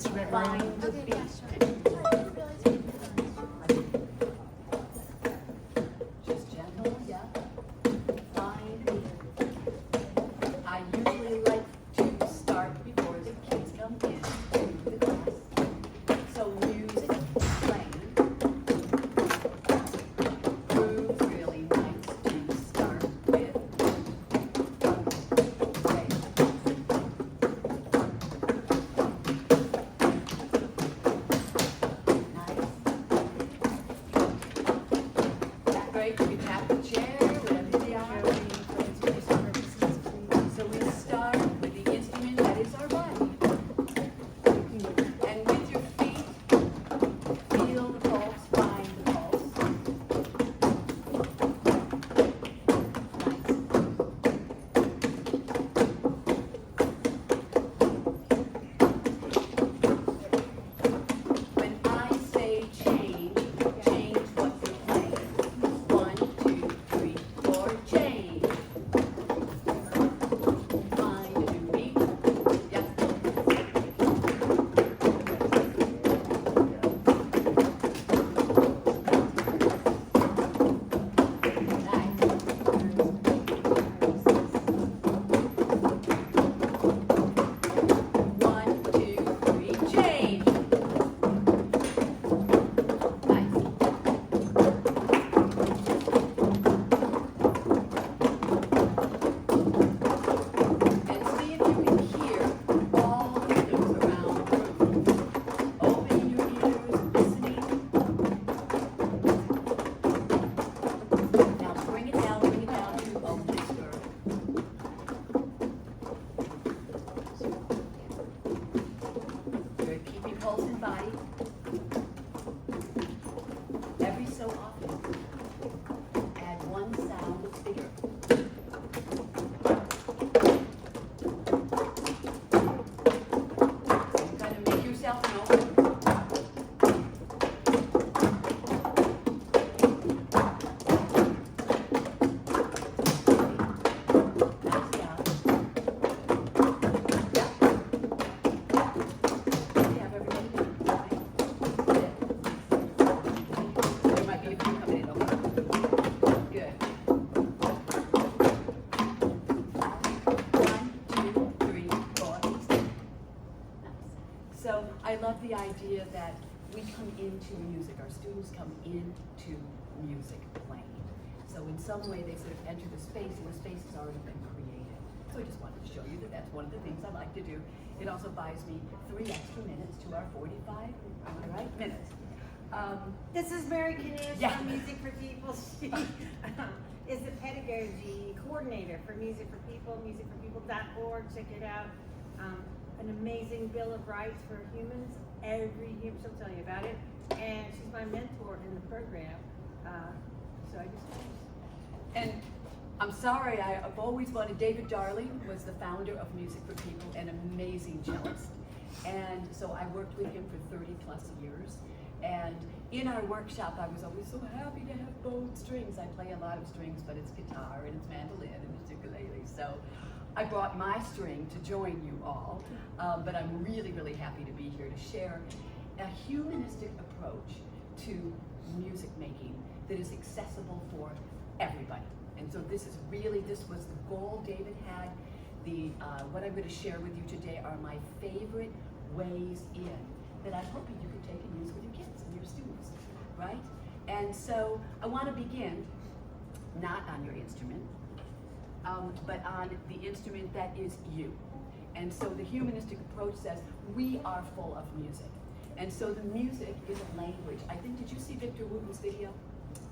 instrument room. Find the beat. Just gentle, yeah. Find the beat. I usually like to start before the kids come in to the class. So music playing. Grooves really nice to start with. Okay. Great, you can tap the chair, whatever they are. So we start with the instrument that is our body. And with your feet, feel the pulse, find the pulse. Nice. When I say change, change what you're playing. 1, 2, 3, 4, change. Find a new beat. Yep. Nice. 1, 2, 3, change. And see if you can hear all the rhythms around the room. Open your ears, listening. Now bring it down to a whisper. Good, keeping pulse and body. Every so often, add one sound that's bigger. You kind of make yourself know. Nice job. Yeah. You have everybody doing it, right? Good. There might be a few coming in, okay? Good. 1, 2, 3, 4. Nice. So I love the idea that we come into music, our students come into music playing. So in some way they sort of enter the space and the space has already been created. So I just wanted to show you that that's one of the things I like to do. It also buys me 3 extra minutes to our 45, am I right, minutes. This is Mary Knysh Yeah. from Music for People. She is the pedagogy coordinator for Music for People, musicforpeople.org. Check it out. An amazing Bill of Rights for humans. Every human, she'll tell you about it. And she's my mentor in the program. So I just. And I'm sorry, I've always wanted, David Darling was the founder of Music for People, an amazing cellist. And so I worked with him for 30 plus years. And in our workshop, I was always so happy to have both strings. I play a lot of strings, but it's guitar and it's mandolin and it's ukulele. So I brought my string to join you all, but I'm really, really happy to be here to share a humanistic approach to music making that is accessible for everybody. And so this was the goal David had. What I'm going to share with you today are my favorite ways in that I'm hoping you can take and use with your kids and your students, right? And so I want to begin not on your instrument, but on the instrument that is you. And so the humanistic approach says we are full of music. And so the music is a language. I think, did you see Victor Wooten's video?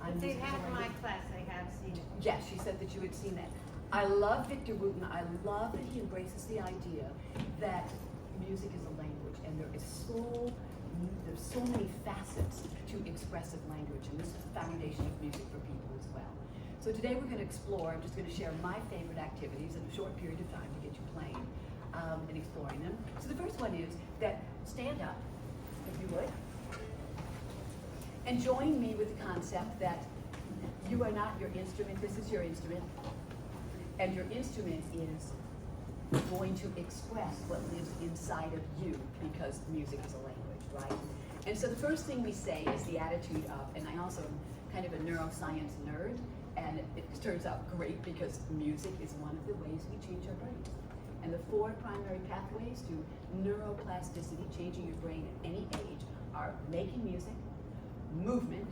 on They music have and my language? class, they have seen it. Yes, she said that you had seen that. I love Victor Wooten. I love that he embraces the idea that music is a language, and there's so many facets to expressive language, and this is the foundation of Music for People as well. So today we're going to explore. I'm just going to share my favorite activities in a short period of time to get you playing and exploring them. So the first one is that stand up, if you would, and join me with the concept that you are not your instrument. This is your instrument, and your instrument is going to express what lives inside of you, because music is a language, right? And so the first thing we say is the attitude of, and I also am kind of a neuroscience nerd, and it turns out great because music is one of the ways we change our brain. And the 4 primary pathways to neuroplasticity, changing your brain at any age, are making music, movement,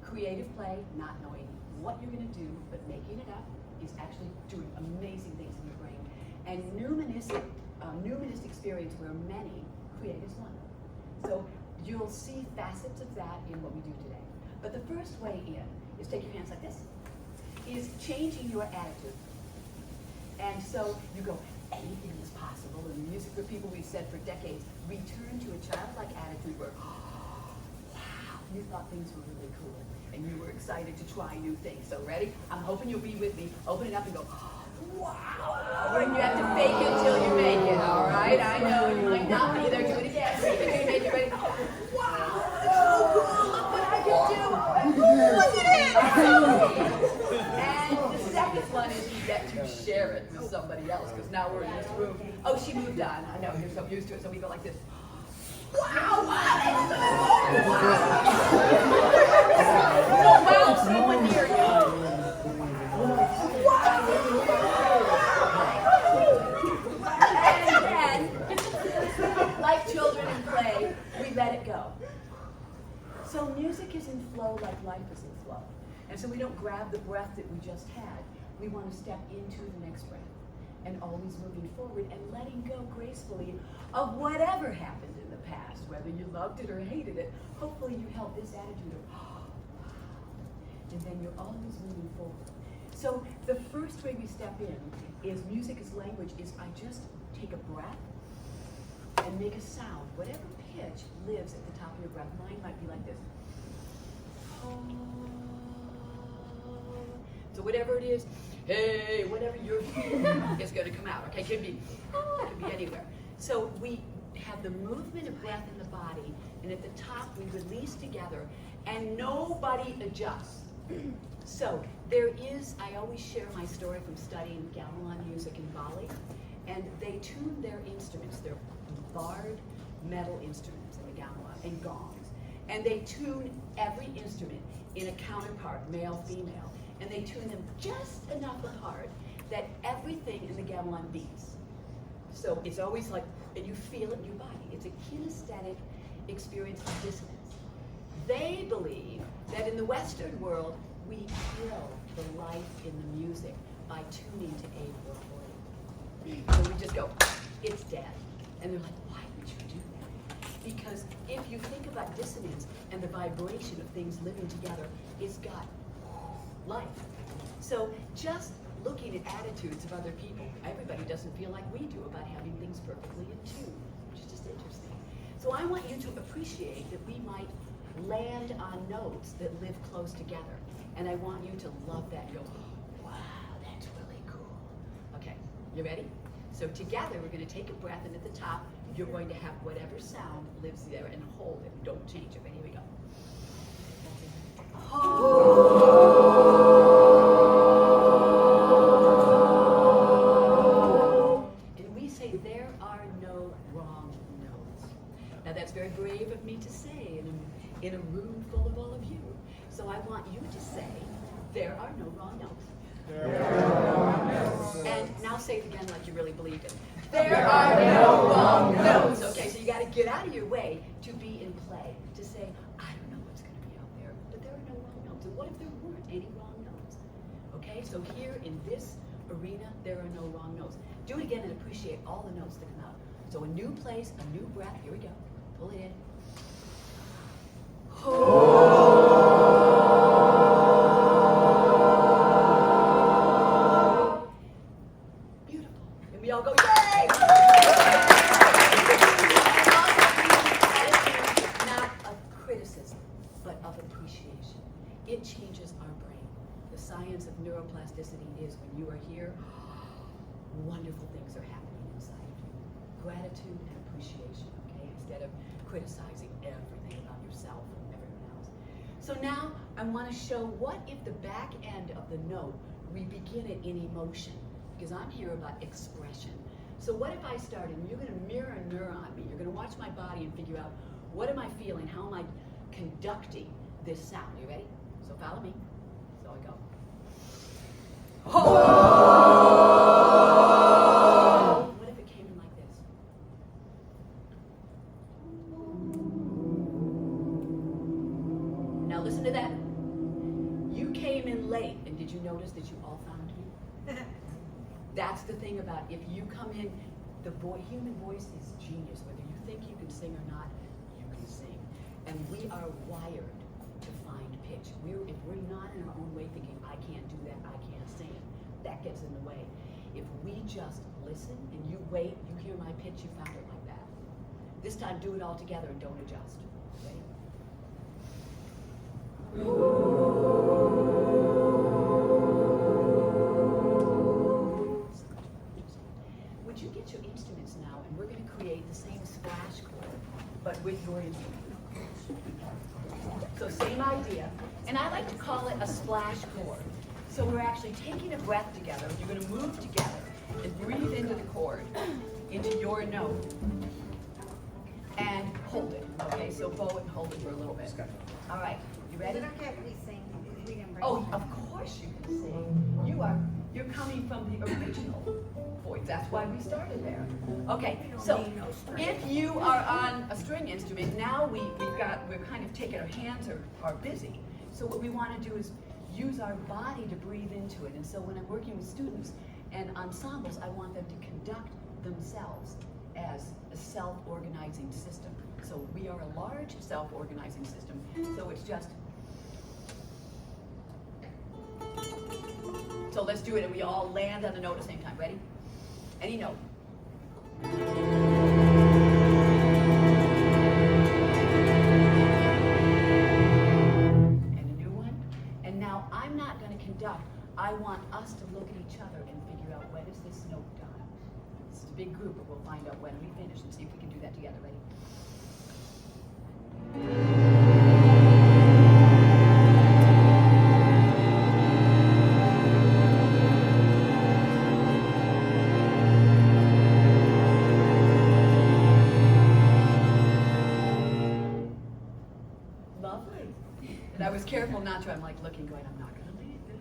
creative play, not knowing what you're going to do, but making it up is actually doing amazing things in your brain, and numinous experience where many create as one. So you'll see facets of that in what we do today. But the first way in is take your hands like this, is changing your attitude. And so you go, anything is possible. In music for people, we've said for decades, return to a childlike attitude where, oh, wow, you thought things were really cool, and you were excited to try new things. So ready? I'm hoping you'll be with me. Open it up and go, oh, wow. And you have to fake it till you make it, all right? I know you might not be there. Do it again. Fake it till you make it. Ready? Wow, that's so cool. Look what I can do. Look at it. And the second one is you get to share it with somebody else, because now we're in this room. Oh, she moved on. I know, you're so used to it, so we go like this. Wow, wow, that's so wow. Wow, someone near you. And then, like children in play, we let it go. So music is in flow like life is in flow. And so we don't grab the breath that we just had. We want to step into the next breath and always moving forward and letting go gracefully of whatever happened in the past, whether you loved it or hated it. Hopefully you held this attitude of, oh, wow. And then you're always moving forward. So the first way we step in is music as language is I just take a breath and make a sound. Whatever pitch lives at the top of your breath. Mine might be like this. So whatever it is, hey, whatever you're is going to come out. Okay, could be anywhere. So we have the movement of breath in the body, and at the top we release together, and nobody adjusts. So there is, I always share my story from studying gamelan music in Bali, and they tune their instruments. They're barred metal instruments in the gamelan, and gongs, and they tune every instrument in a counterpart, male, female. And they tune them just enough apart that everything in the gamelan beats. So it's always like, and you feel it in your body. It's a kinesthetic experience of dissonance. They believe that in the Western world, we kill the life in the music by tuning to A440. So we just go, it's dead. And they're like, why would you do that? Because if you think about dissonance and the vibration of things living together, it's got life. So just looking at attitudes of other people, everybody doesn't feel like we do about having things perfectly in tune, which is just interesting. So I want you to appreciate that we might land on notes that live close together. And I want you to love that and go, wow, that's really cool. Okay, you ready? So together we're going to take a breath, and at the top you're going to have whatever sound lives there and hold it. Don't change it. Here we go. And we say there are no wrong notes. Now that's very brave of me to say in a room full of all of you. So I want you to say there are no wrong notes. There are no wrong notes. And now say it again like you really believe it. There are no wrong notes. Okay, so you got to get out of your way to be in play, to say, I don't know what's going to be out there, but there are no wrong notes. And what if there weren't any wrong notes? Okay, so here in this arena, there are no wrong notes. Do it again and appreciate all the notes that come out. So a new place, a new breath. Here we go. Pull it in. Beautiful. And we all go, yay! Not of criticism, but of appreciation. It changes our brain. The science of neuroplasticity is when you are here, wonderful things are happening inside of you. Gratitude and appreciation, okay? Instead of criticizing everything about yourself and everyone else. So now I want to show what if the back end of the note, we begin it in emotion, because I'm here about expression. So what if I started, and you're gonna mirror a neuron me, you're gonna watch my body and figure out, what am I feeling, how am I conducting this sound? You ready? So follow me. So I go. Oh! What if it came in like this? Now listen to that. You came in late, and did you notice that you all found me? That's the thing about if you come in, the human voice is genius. Whether you think you can sing or not, you can sing. And we are wired to find pitch. If we're not in our own way thinking, I can't do that, I can't sing, that gets in the way. If we just listen and you wait, you hear my pitch, you found it like that. This time do it all together and don't adjust. Ready? Would you get your instruments now, and we're going to create the same splash chord, but with your instrument. So same idea, and I like to call it a splash chord. So we're actually taking a breath together. You're going to move together and breathe into the chord, into your note, and hold it. Okay, so bow it and hold it for a little bit. All right, you ready? Is it okay if we sing? We can break Oh, it of course you can sing. You're coming from the original voice. That's why we started there. Okay, so if you are on a string instrument, now we're kind of taking, our hands are busy. So what we want to do is use our body to breathe into it. And so when I'm working with students and ensembles, I want them to conduct themselves as a self-organizing system. So we are a large self-organizing system. So it's just. So let's do it, and we all land on the note at the same time. Ready? Any note. And a new one. And now I'm not going to conduct. I want us to look at each other and figure out, when is this note done? It's a big group, but we'll find out when we finish and see if we can do that together. Ready? And I was careful not to. I'm like looking, going, I'm not going to leave this.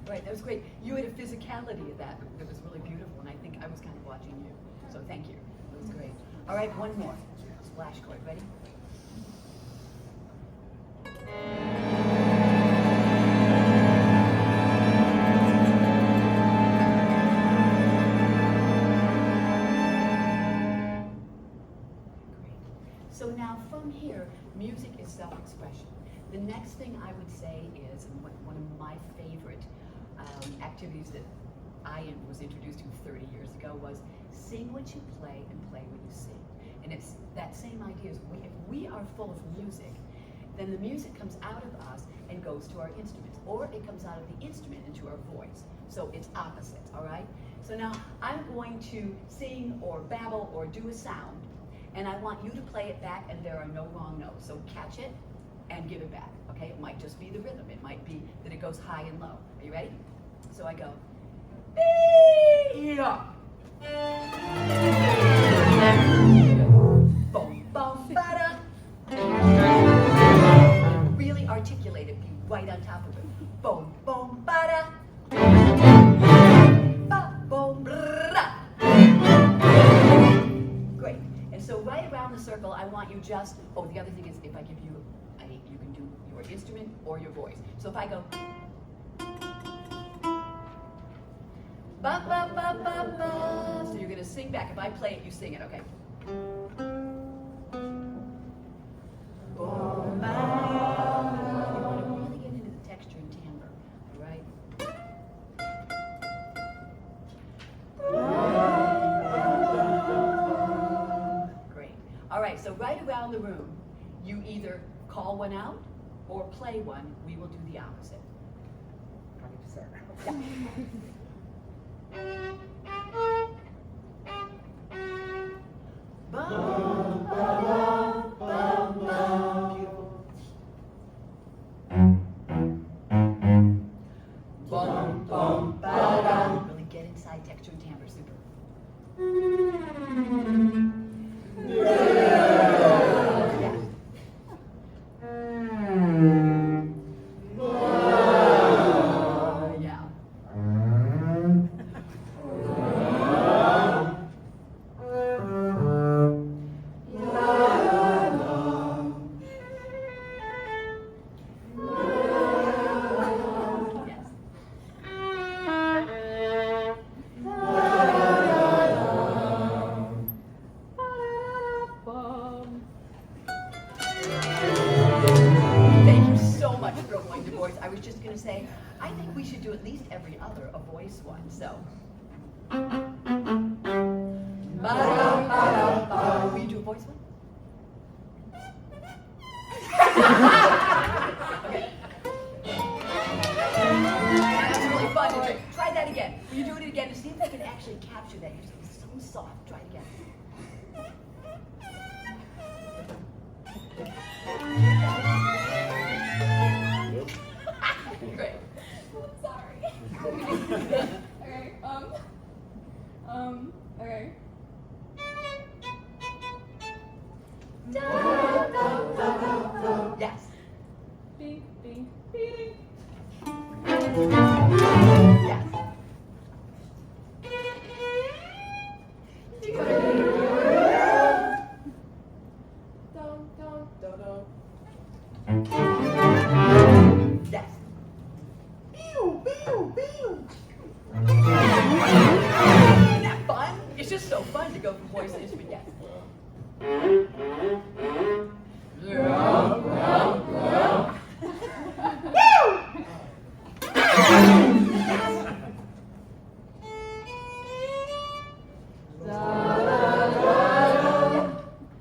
Right, that was great. You had a physicality of that that was really beautiful, and I think I was kind of watching you. So thank you. That was great. All right, one more. Splash chord. Ready? Great. So now from here, music is self-expression. The next thing I would say is, and one of my favorite activities that I was introduced to 30 years ago was sing what you play and play what you sing. And it's that same idea as if we are full of music, then the music comes out of us and goes to our instruments, or it comes out of the instrument into our voice. So it's opposites, all right? So now I'm going to sing or babble or do a sound, and I want you to play it back, and there are no wrong notes. So catch it and give it back, okay? It might just be the rhythm. It might be that it goes high and low. Are you ready? So I go, yeah. Boom, boom, ba-da. Really articulate it, be right on top of it. Boom, boom, ba-da. Ba, boom, bra. Great. And so right around the circle, I want you just, the other thing is if I give you you can do your instrument or your voice. So if I go, ba, ba, ba, ba, ba. So you're going to sing back. If I play it, you sing it, okay? Boom, ba. You want to really get into the texture and timbre, all right? Great. All right, so right around the room, you either call one out or play one. We will do the opposite. Yeah. Bum, bum, bum, bum. Beautiful. Bum, bum, ba-dum. Really get inside texture and timbre. Super. to say, I think we should do at least every other a voice one. So. Will you do a voice one? Okay. That's really fun to do. Try that again. Will you do it again and see if I can actually capture that? You're so soft. Try it again. Great. I'm sorry. Okay. Okay. Yes. Bing, bing, bing. Yes. Dum, dum, dum, dum. Yes. Isn't that fun? It's just so fun to go from voice to instrument. Yes.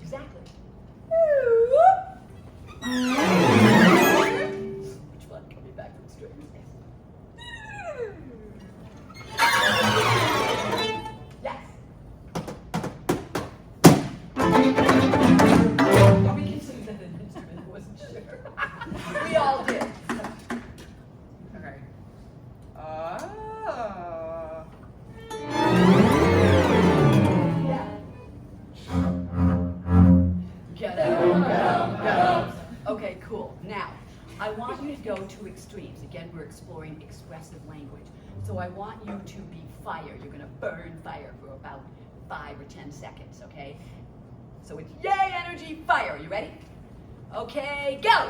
Exactly. Which one? Coming back from strings. Yes. Or we can sing that an instrument. I wasn't sure. We all did. Okay. Yeah. Get out. Okay, cool. Now, I want you to go to extremes. Again, we're exploring expressive language. So I want you to be fire. You're going to burn fire for about 5 or 10 seconds, okay? So it's yay, energy, fire. You ready? Okay, go!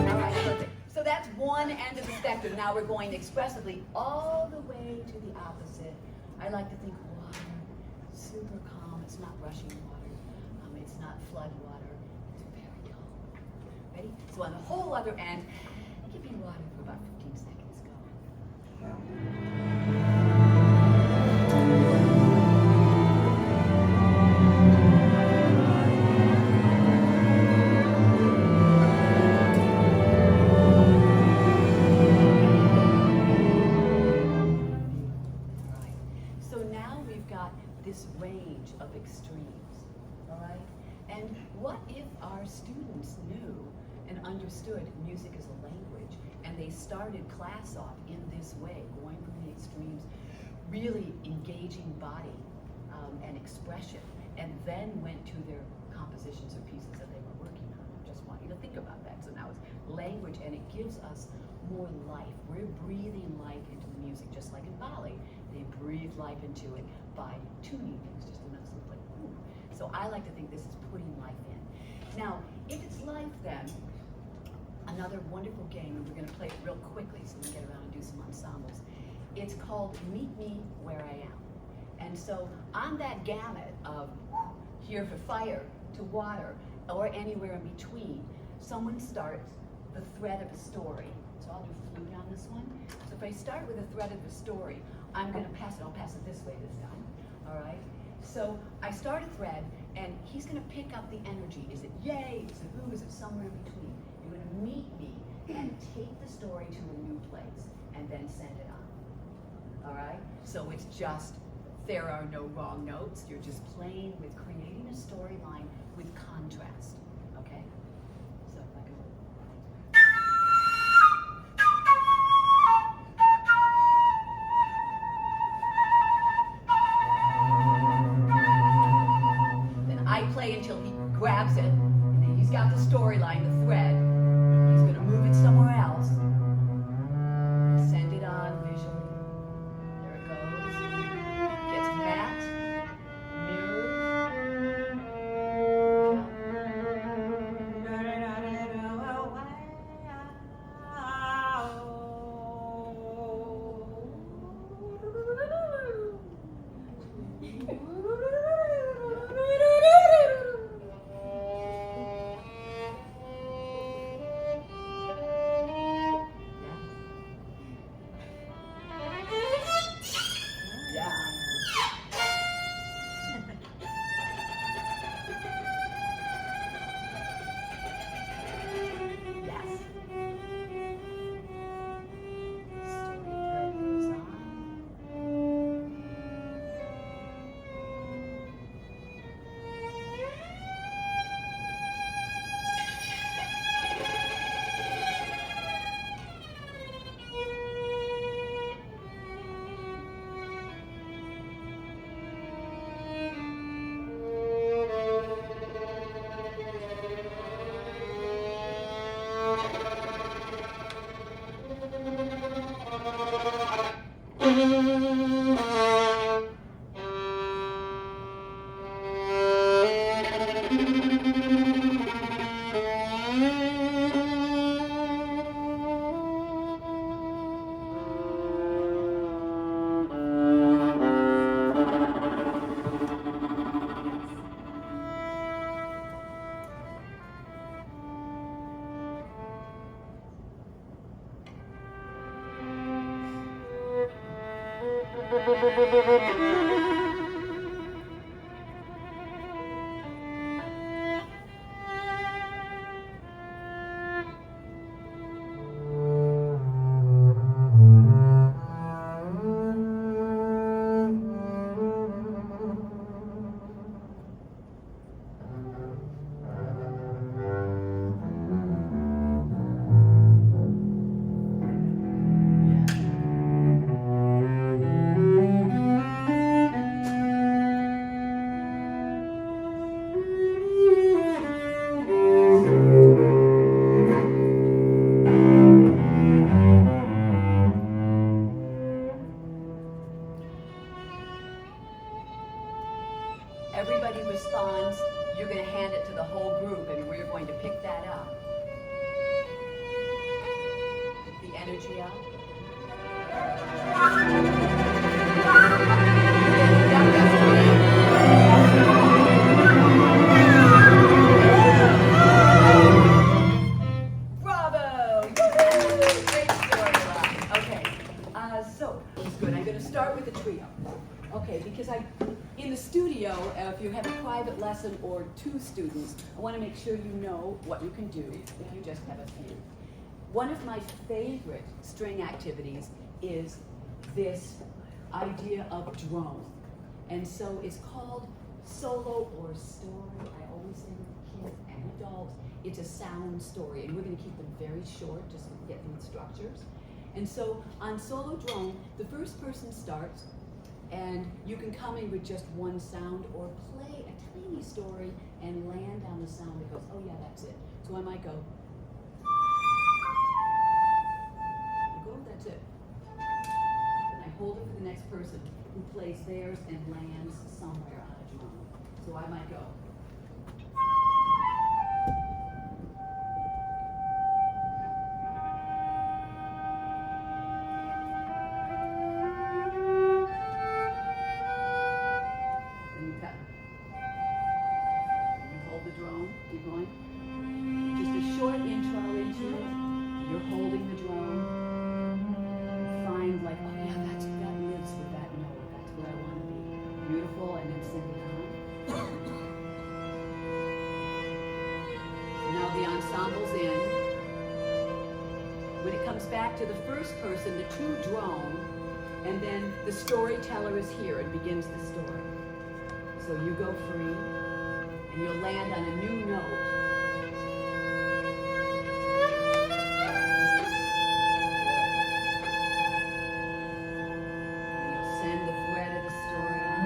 All right, perfect. So that's one end of the spectrum. Now we're going expressively all the way to the opposite. I like to think water, super calm. It's not rushing water. It's not flood water. It's very calm. Ready? So on the whole other end, give me water for about 15 seconds. Go. Right. So now we've got this range of extremes, all right? And what if our students knew and understood music as a language, and they started class off in this way, going from the extremes, really engaging body and expression, and then went to their compositions or pieces that they were working on. I just want you to think about that. So now it's language, and it gives us more life. We're breathing life into the music, just like in ballet. They breathe life into it by tuning things just enough so it's like, ooh. So I like to think this is putting life in. Now, if it's life, then another wonderful game, and we're going to play it real quickly so we can get around and do some ensembles. It's called Meet Me Where I Am. And so on that gamut of here for fire to water or anywhere in between, someone starts the thread of a story. So I'll do flute on this one. So if I start with a thread of a story, I'm going to pass it. I'll pass it this way this time. All right? So I start a thread, and he's going to pick up the energy. Is it yay? Is it ooh? Is it somewhere in between? You're going to meet me and take the story to a new place and then send it on. All right? So it's just, there are no wrong notes. You're just playing with creating a storyline with contrast. Okay? So if I go. Then I play until he grabs it, and then he's got the storyline, the thread. He's going to move it somewhere else. Send it on visually. There it goes. Gets matte, mirrored. Everybody responds, you're going to hand it to the whole group and we're going to pick that up. The energy out. Bravo! Great story. Okay, so it's good. I'm going to start with the trio. Okay, because in the studio, if you have a private lesson or 2 students, I want to make sure you know what you can do if you just have a few. One of my favorite string activities is this idea of drone. And so it's called solo or story. I always say with kids and adults, it's a sound story. And we're going to keep them very short just so we can get through the structures. And so on solo drone, the first person starts, and you can come in with just one sound or play a tiny story and land on the sound that goes, oh yeah, that's it. So I might go, that's it. And I hold it for the next person who plays theirs and lands somewhere on a drum. So I might go. Keep going. Just a short intro into it. You're holding the drone. Find like, oh yeah, that lives with that note. That's where I want to be. Beautiful, and then send it on. Now the ensemble's in. When it comes back to the first person, the 2 drone, and then the storyteller is here and begins the story. So you go free. And you'll land on a new note. And you'll send the thread of the story on.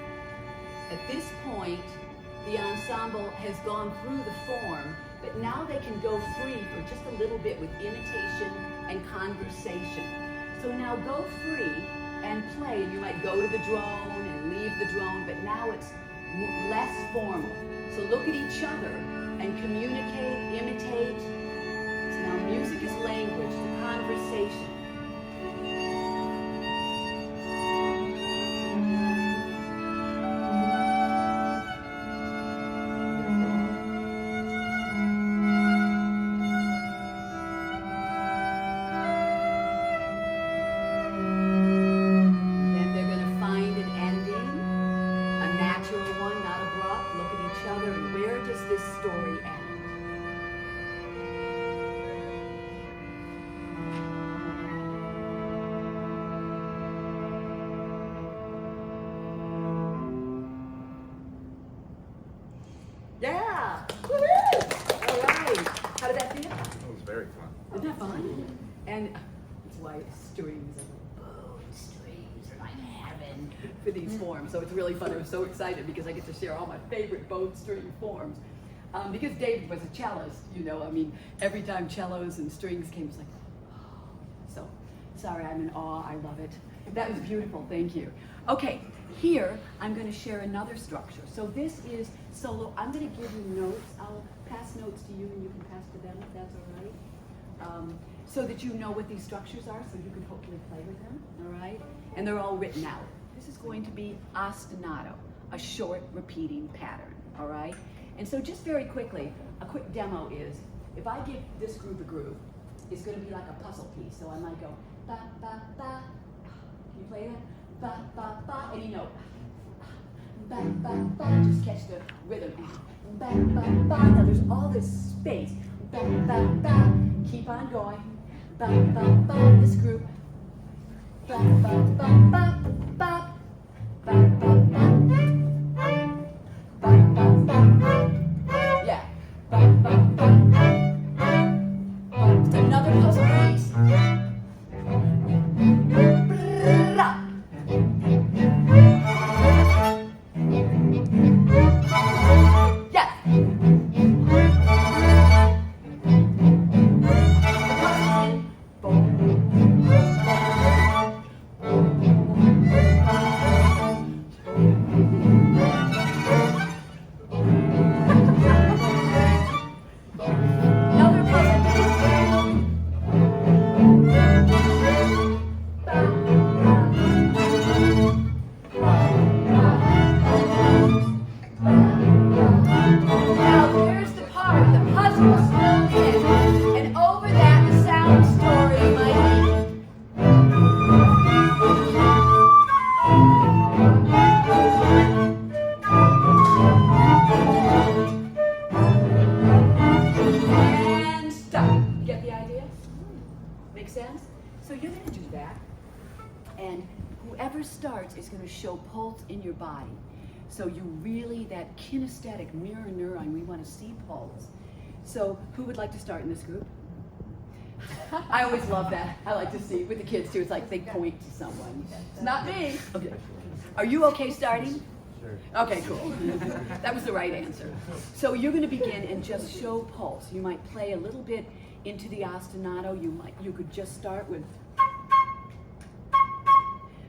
Beautiful. At this point, the ensemble has gone through the form, but now they can go free for just a little bit with imitation and conversation. So now go free and play. You might go to the drone and leave the drone, but now it's less formal. So look at each other and communicate, imitate. So now music is language, the conversation. Yeah! Woohoo! All right. How did that feel? That was very fun. Isn't that fun? And it's why strings. Oh, strings, and I'm having. for these forms. So it's really fun. I'm so excited because I get to share all my favorite bowed string forms. Because David was a cellist, you know, I mean, every time cellos and strings came, it's like, so sorry, I'm in awe. I love it. That was beautiful. Thank you. Okay, here I'm going to share another structure. So this is solo. I'm going to give you notes. I'll pass notes to you and you can pass to them if that's all right. So that you know what these structures are, so you can hopefully play with them, all right? And they're all written out. This is going to be ostinato, a short repeating pattern, all right? And so just very quickly, a quick demo is, if I give this group a groove, it's going to be like a puzzle piece. So I might go, ba, ba, ba. Can you play that? Ba, ba, ba, any note. Ba, ba, ba, just catch the rhythm. Ba, ba, ba, now there's all this space. Ba, ba, ba, keep on going. Ba, ba, ba, this group. Ba, ba, ba, ba, ba, ba, ba, ba. Ba, ba, ba. Yeah. Ba, ba, ba. Another puzzle piece. Bra. Yeah. Is going to show pulse in your body. So you really, that kinesthetic mirror neuron, we want to see pulse. So who would like to start in this group? I always love that. I like to see with the kids too. It's like they point to someone. It's not me. Okay. Are you okay starting? Sure. Okay, cool. That was the right answer. So you're going to begin and just show pulse. You might play a little bit into the ostinato. You could just start with.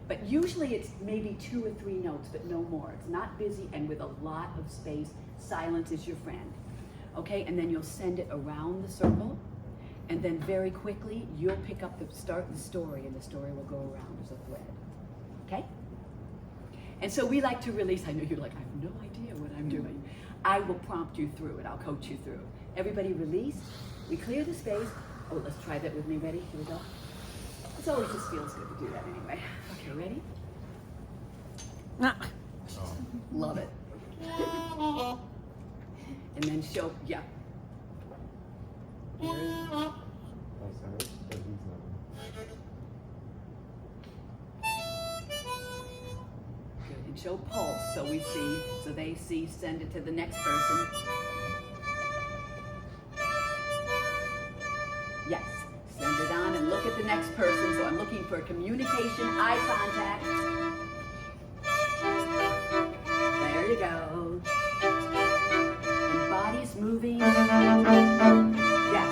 But usually it's maybe 2 or 3 notes, but no more. It's not busy and with a lot of space. Silence is your friend. Okay, and then you'll send it around the circle, and then very quickly you'll pick up the start the story, and the story will go around as a thread. Okay? And so we like to release. I know you're like, I have no idea what I'm doing. I will prompt you through it. I'll coach you through. Everybody release. We clear the space. Oh, let's try that with me. Ready? Here we go. It always just feels good to do that anyway. Okay, ready? Love it. And then show, yeah. Oh, sorry. But he's not. Good. And show pulse so we see, so they see, send it to the next person. Yes. Send it on and look at the next person. So I'm looking for communication, eye contact. There you go. And body's moving. Yes.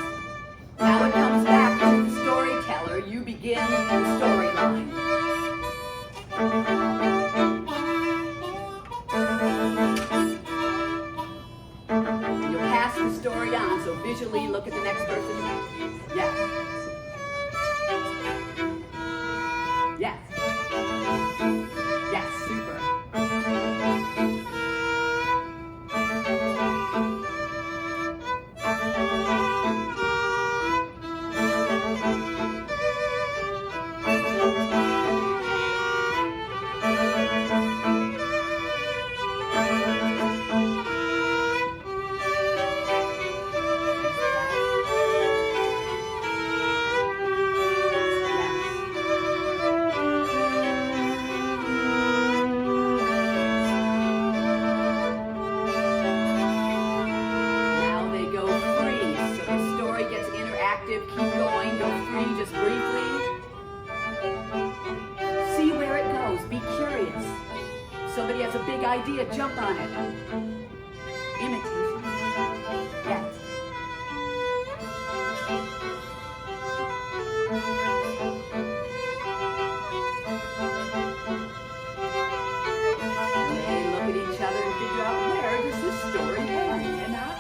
Now it comes back to the storyteller. You begin the storyline. You'll pass the story on. So visually look at the next person. Yes. Yes. Yes, super. big idea, jump on it. Imitation. Yes. And then look at each other and figure out where does this story end and how.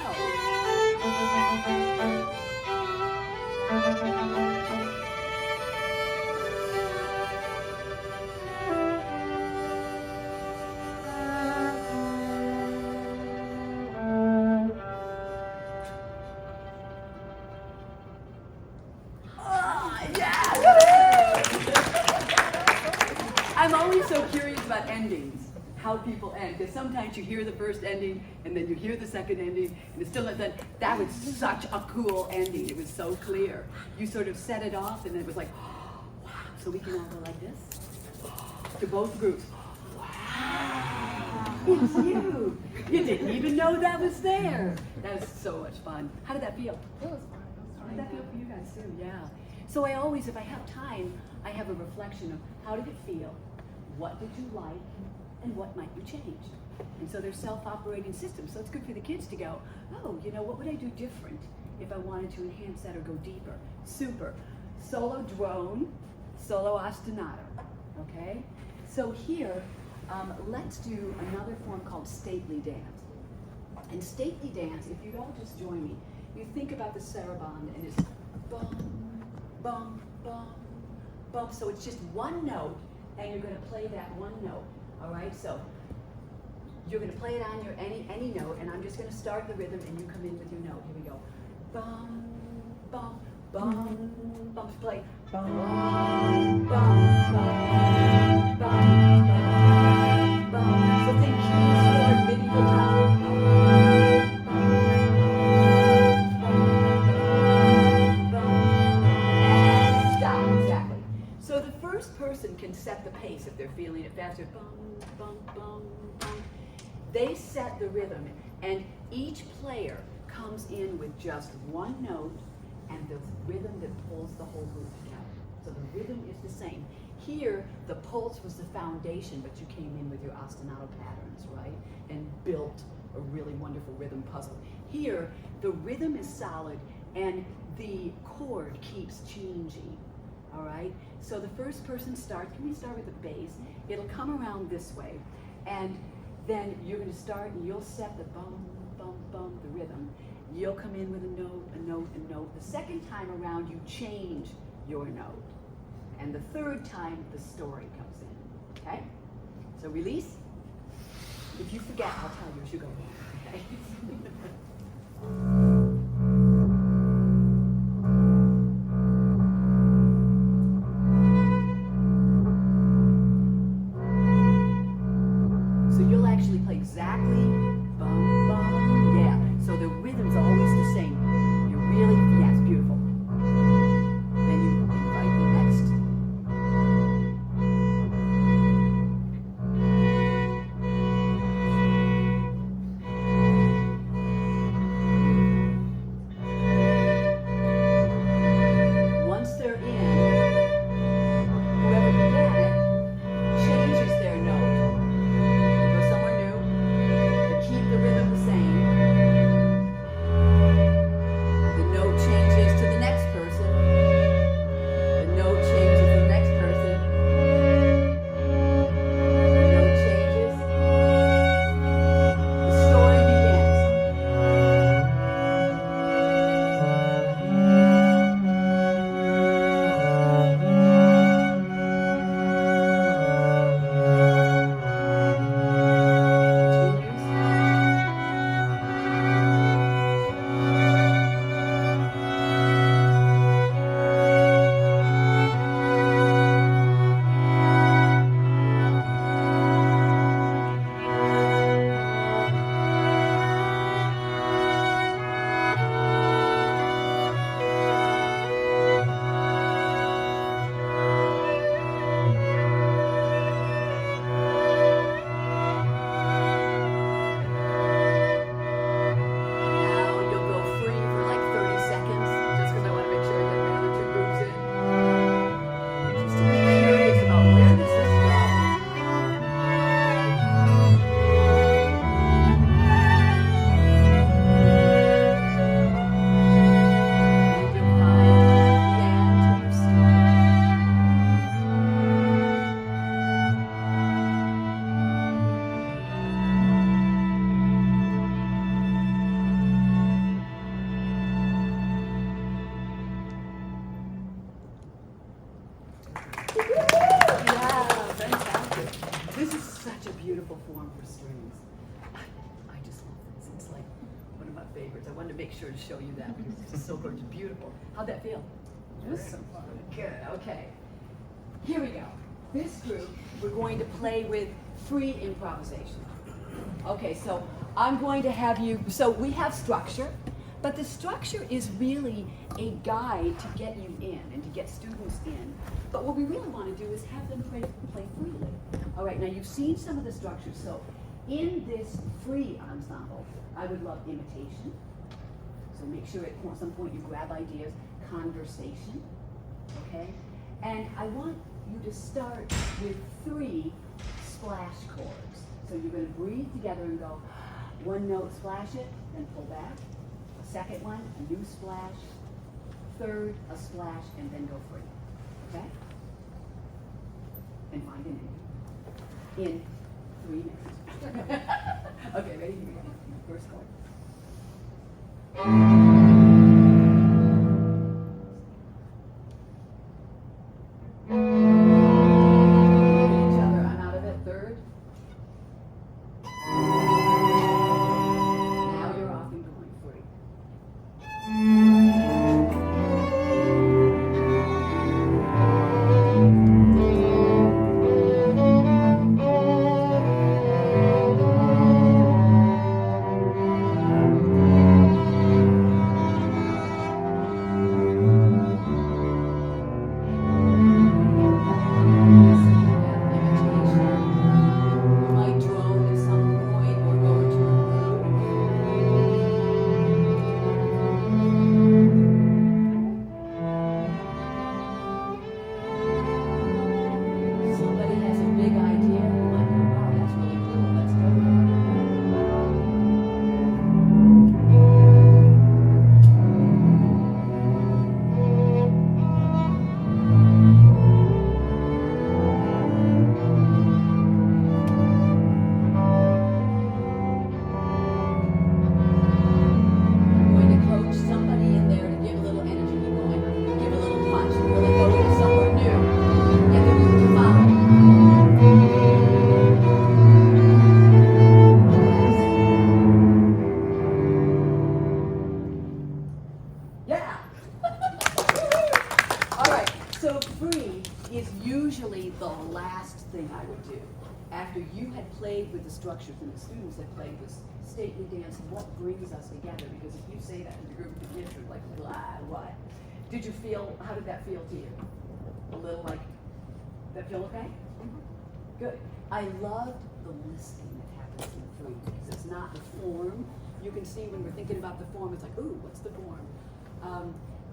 I'm always so curious about endings, how people end, because sometimes you hear the first ending and then you hear the second ending and it's still not done. That was such a cool ending. It was so clear. You sort of set it off and then it was like, oh, wow. So we can all go like this to both groups. Wow, it's you. You didn't even know that was there. That was so much fun. How did that feel? It was fun. How did that feel for you guys too? Yeah. So I always, if I have time, I have a reflection of how did it feel, what did you like, and what might you change? And so they're self-operating systems. So it's good for the kids to go, oh, you know, what would I do different if I wanted to enhance that or go deeper? Super. Solo drone, solo ostinato, okay? So here, let's do another form called stately dance. And stately dance, if you'd all just join me, you think about the saraband and it's bum, bum, bum, bum. So it's just one note and you're gonna play that one note, all right? So you're gonna play it on your any note and I'm just gonna start the rhythm and you come in with your note. Here we go. Bum, bum, bum, bum, play. Bum, bum, bum, bum, bum, bum. So think keys, chord, medieval time. And stop, exactly. So the first person can set the pace if they're feeling it faster. Bum, bum, bum, bum. They set the rhythm and each player comes in with just one note and the rhythm that pulls the whole group together. So the rhythm is the same. Here, the pulse was the foundation, but you came in with your ostinato patterns, right? And built a really wonderful rhythm puzzle. Here, the rhythm is solid and the chord keeps changing, all right? So the first person starts, can we start with the bass? It'll come around this way, and then you're gonna start and you'll set the bum, bum, bum, the rhythm. You'll come in with a note, a note, a note. The second time around, you change your note. And the third time, the story comes in, okay? So release. If you forget, I'll tell you as you go along, okay? So you'll actually play exactly bum, bum, yeah. So the rhythm's always the same. You're really, yes, beautiful. Then you invite the next. beautiful form for strings. I just love this. It's like one of my favorites. I wanted to make sure to show you that because it's just so gorgeous, beautiful. How'd that feel? It was so fun. Good, okay. Here we go. This group, we're going to play with free improvisation. Okay, so I'm going to have you, so we have structure, but the structure is really a guide to get you in and to get students in. But what we really want to do is have them play freely. All right, now you've seen some of the structures, so in this free ensemble, I would love imitation. So make sure at some point you grab ideas, conversation, okay? And I want you to start with 3 splash chords. So you're going to breathe together and go, one note, splash it, then pull back. A second one, a new splash. Third, a splash, and then go free. Okay? And find an ending. In 3 minutes. Okay, ready? Here we go. First chord. Each other, I'm out of it. Third. Now you're off and going free. You might drone at some point or go into a groove. Somebody has a big idea, you might go, wow, that's really cool, let's go there. I'm going to coach somebody in there to give a little energy, keep going, give a little punch, and really go into somewhere new. Get the group to follow. Yeah! All right, so free is usually the last thing I would do. After you had played with the structures and the students had played this stately dance, what brings us together? Because if you say that to the group of kids, you're like, blah, what? Did you feel, how did that feel to you? A little like, that feel okay? Good. I loved the listening that happens in free because it's not the form. You can see when we're thinking about the form, it's like, ooh, what's the form?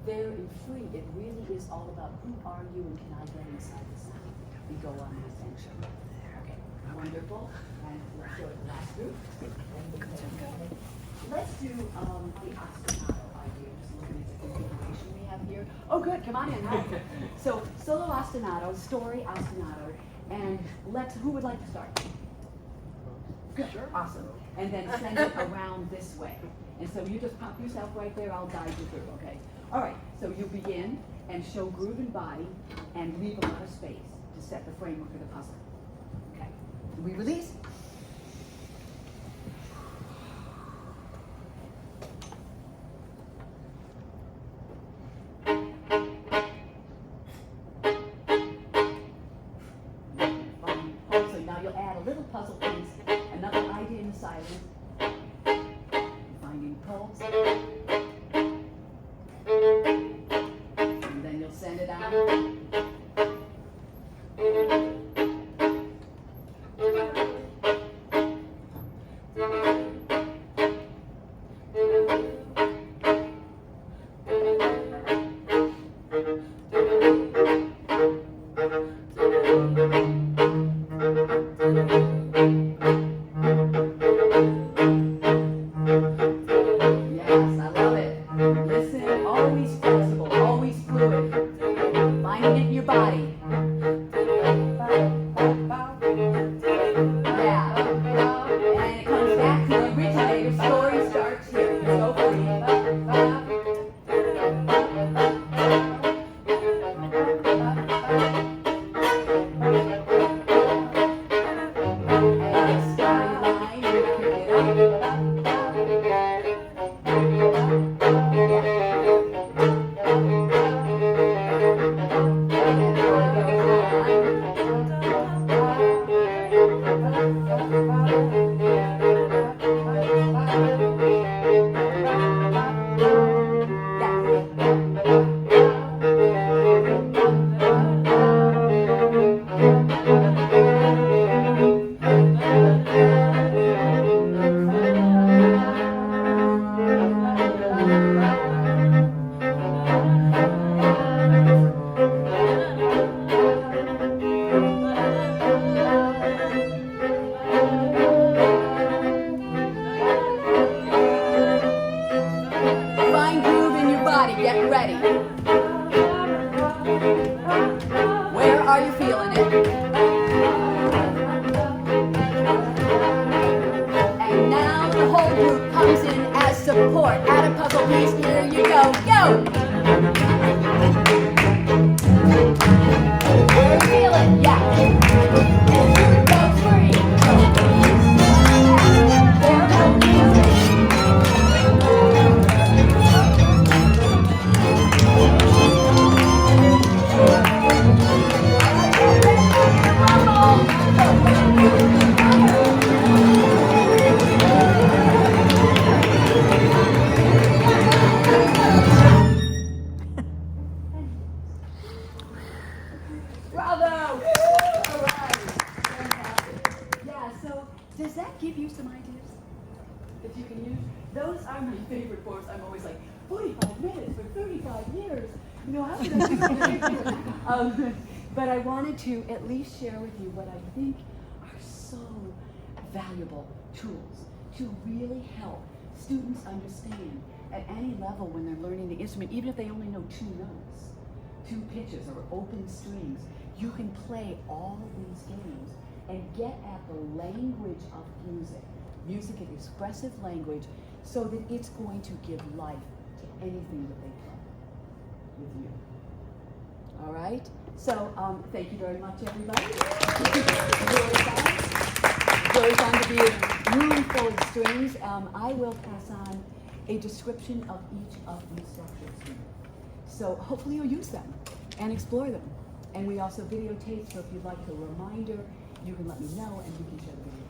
There in free, it really is all about who are you and can I get inside the sound? We go on an adventure. Okay, wonderful. And we'll show it the last group. Let's do the ostinato idea, just looking at the configuration we have here. Oh, good, come on in. Hi. So, solo ostinato, story ostinato, and who would like to start? Good, sure. Awesome. And then send it around this way. And so you just pop yourself right there, I'll guide you through, okay? All right, so you begin and show groove and body and leave a lot of space to set the framework of the puzzle. Okay, we release. So now you'll add a little puzzle piece, another idea in the silence, finding pulse, and then you'll send it out. Yes, I love it. Listen, always flexible, always fluid. Finding it in your body. Yeah. And it comes back to the originator. Story starts here. Go for it. feeling it. And now the whole group comes in as support. Add a puzzle piece. Here you go. Go! Feel it, yeah. Go free. There go music. Bravo! All right. Fantastic. Yeah, so does that give you some ideas that you can use? Those are my favorite forms. I'm always like, 45 minutes for 35 years. You know, how can I do that? But I wanted to at least share with you what I think are so valuable tools to really help students understand at any level when they're learning the instrument, even if they only know 2 notes, 2 pitches or open strings. You can play all these games and get at the language of music. Music is expressive language so that it's going to give life to anything that they play with you. All right? So, thank you very much, everybody. Really fun to be in a room full of strings. I will pass on a description of each of these structures here. So hopefully you'll use them and explore them. And we also videotape, so if you'd like a reminder, you can let me know and we can share the video.